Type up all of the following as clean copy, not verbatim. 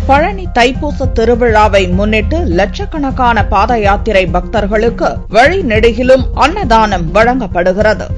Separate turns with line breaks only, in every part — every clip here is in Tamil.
பழனி தைப்பூச திருவிழாவை முன்னிட்டு லட்சக்கணக்கான பாத யாத்திரை பக்தர்களுக்கு வழிநெடுகிலும் அன்னதானம் வழங்கப்படுகிறது.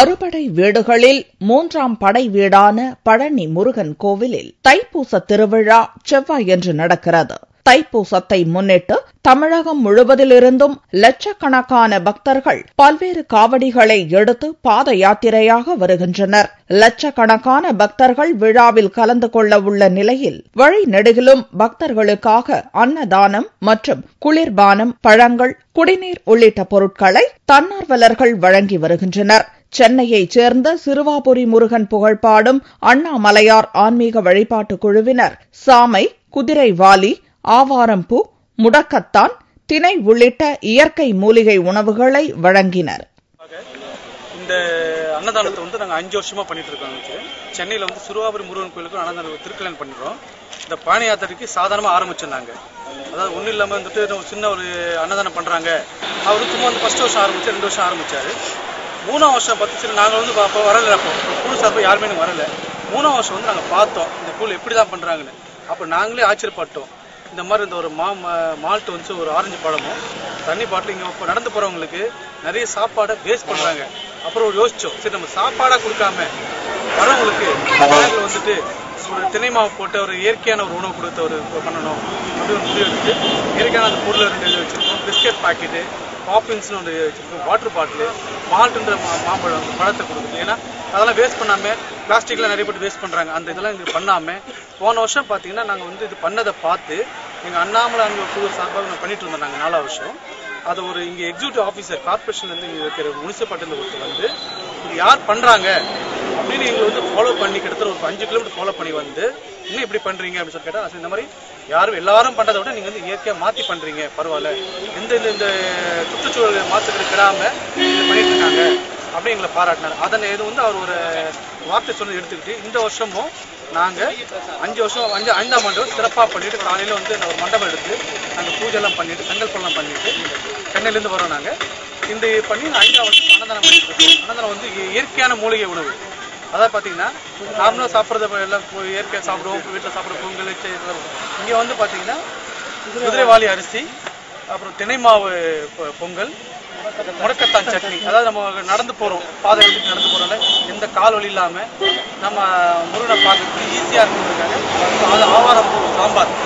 அறுபடை வீடுகளில் 3ஆம் படை வீடான பழனி முருகன் கோவிலில் தைப்பூச திருவிழா செவ்வாயன்று நடக்கிறது. தைப்பூசத்தை முன்னிட்டு தமிழகம் முழுவதிலிருந்தும் லட்சக்கணக்கான பக்தர்கள் பல்வேறு காவடிகளை எடுத்து பாத யாத்திரையாக வருகின்றனர். லட்சக்கணக்கான பக்தர்கள் விழாவில் கலந்து கொள்ள உள்ள நிலையில் வழிநெடுகிலும் பக்தர்களுக்காக அன்னதானம் மற்றும் குளிர்பானம், பழங்கள், குடிநீர் உள்ளிட்ட பொருட்களை தன்னார்வலர்கள் வழங்கி வருகின்றனர். சென்னையைச் சேர்ந்த சிறுவாபுரி முருகன் புகழ்பாடும் அண்ணாமலையார் ஆன்மீக வழிபாட்டு குழுவினர் சாமை, குதிரைவாலி, ஆவாரம்பூ, முடக்கத்தான், திணை உள்ளிட்ட இயற்கை மூலிகை உணவுகளை வழங்கினர்.
இந்த அன்னதானத்தை நாங்கள் 5 வருஷமா பண்ணிட்டு இருக்கோம். சென்னையில சிறுவாபுரி முருகன் கோயிலுக்கு அன்னதானம் திருக்கல்யாணம் பண்றோம். இந்த பானை யாத்திரைக்கு சாதாரணமா ஆரம்பிச்சிருந்தாங்க. அதாவது ஒன்றும் இல்லாம சின்ன ஒரு அன்னதானம் பண்றாங்க. அவரு சும்மா ஃபர்ஸ்ட் வருஷம் ஆரம்பிச்சு 2 வருஷம் ஆரம்பிச்சாரு. 3ஆம் வருஷம் பார்த்து சரி நாங்கள் வரல. அப்போ குழு சார்பு யாருமே வரல. 3ஆம் வருஷம் நாங்கள் பார்த்தோம் இந்த குழு எப்படிதான் பண்றாங்கன்னு. அப்போ நாங்களே ஆச்சரியப்பட்டோம். இந்த மாதிரி இந்த ஒரு மால்ட் ஒரு ஆரஞ்சு பழமும் தண்ணி பாட்டில் இங்கே நடந்து போறவங்களுக்கு நிறைய சாப்பாடை வேஸ்ட் பண்றாங்க. அப்புறம் யோசிச்சோம், சரி நம்ம சாப்பாடா கொடுக்காம வரவங்களுக்கு ஒரு திணை மாவு போட்டு ஒரு இயற்கையான ஒரு உணவு கொடுத்த ஒரு பண்ணணும் அப்படி ஒரு முடிவு எடுத்து இயற்கையான அந்த பொருள் 2 வச்சிருக்கோம். பிஸ்கெட் பாக்கெட்டு, பாப்பின்ஸ்னு ஒன்று வச்சிருக்கோம், வாட்டர் பாட்டில், மால்ட்டுன்ற மாம்பழம் பழத்தை கொடுக்குது. ஏன்னா அதெல்லாம் வேஸ்ட் பண்ணாம பிளாஸ்டிக்லாம் நிறைய பேர் வேஸ்ட் பண்றாங்க. அந்த இதெல்லாம் இது பண்ணாம போன வருஷம் பாத்தீங்கன்னா நாங்கள் இது பண்ணதை பார்த்து எங்க அண்ணாமலை குழு சார்பாக பண்ணிட்டு இருந்தோம். நாங்கள் 4ஆம் வருஷம் அது ஒரு இங்க எக்ஸிக்யூட்டிவ் ஆஃபீஸர் கார்பரேஷன்ல இருந்து இங்க இருக்கிற முனிசிபாலிட்டியில ஒருத்தர் இது யார் பண்றாங்க அப்படின்னு எங்களை ஃபாலோ பண்ணி கிட்டத்தட்ட ஒரு 5 கிலோமீட்டர் ஃபாலோ பண்ணி இன்னும் இப்படி பண்றீங்க அப்படின்னு சொல்லி கேட்டா, இந்த மாதிரி யாரும் எல்லாரும் பண்றதை விட நீங்க இயற்கையா மாத்தி பண்றீங்க, பரவாயில்ல, இந்த சுற்றுச்சூழல் மாற்றங்கள் கிடாம பண்ணிட்டு இருக்காங்க அப்படி எங்களை பாராட்டினார். அதனை அவர் ஒரு வார்த்தை சொல்லி எடுத்துக்கிட்டு இந்த வருஷமும் நாங்க 5 வருஷம் 5ஆம் ஆண்டு சிறப்பா பண்ணிட்டு காலையில ஒரு மண்டபம் எடுத்து நாங்க பூஜை எல்லாம் பண்ணிட்டு சங்கல்பம் பண்ணிட்டு சென்னையில இருந்து வரோம். நாங்க இந்த பண்ணி 5ஆம் வருஷம் அன்னதானம் பண்ணிட்டு இருக்கோம். அன்னதானம் இயற்கையான மூலிகை உணவு. அதாவது பாத்தீங்கன்னா நார்மலா சாப்பிட்றது எல்லாம் இயற்கையா சாப்பிடுவோம், வீட்டுல சாப்பிடுற பொங்கல். இங்க பாத்தீங்கன்னா குதிரைவாலி அரிசி, அப்புறம் திணை மாவு பொங்கல், முடக்கத்தான் சட்னி. அதாவது நம்ம நடந்து போறோம், பாதை எடுத்துட்டு நடந்து போறோம்ல, எந்த கால் வலி இல்லாம நம்ம முருகனை பார்க்கறதுக்கு ஈஸியா இருக்கிறதுக்காக அது ஆவாரம் சாம்பார்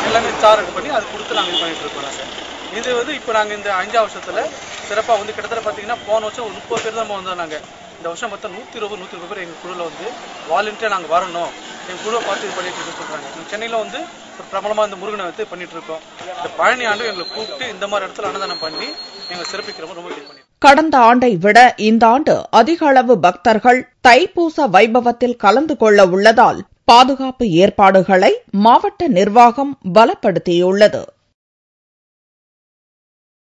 எல்லாமே சாறு பண்ணி அது கொடுத்து நாங்கள் இது பண்ணிட்டு இருக்கோம். நாங்கள் இது இப்போ நாங்கள் இந்த 5ஆம் வருஷத்துல சிறப்பா கிட்டத்தட்ட பாத்தீங்கன்னா போன வருஷம் ஒரு 30 பேர் தான் வந்தோம். நாங்க இந்த வருஷம் மொத்தம் 120 பேர் எங்க குழுல வாலண்டியரா நாங்க வரணும், எங்க குழுவை பார்த்து இது பண்ணிட்டு இருக்க சொல்றாங்க. சென்னையில ஒரு பிரபலமா இந்த முருகனை பண்ணிட்டு இருக்கோம். இந்த பழனி ஆண்டு எங்களை கூப்பிட்டு இந்த மாதிரி இடத்துல அன்னதானம் பண்ணி எங்க சிறப்பிக்கிறோம். ரொம்ப இது பண்ணி
கடந்த ஆண்டை விட இந்த ஆண்டு அதிக அளவு பக்தர்கள் தைப்பூச வைபவத்தில் கலந்து கொள்ள உள்ளதால் பாதுகாப்பு ஏற்பாடுகளை மாவட்ட நிர்வாகம் பலப்படுத்தியுள்ளது.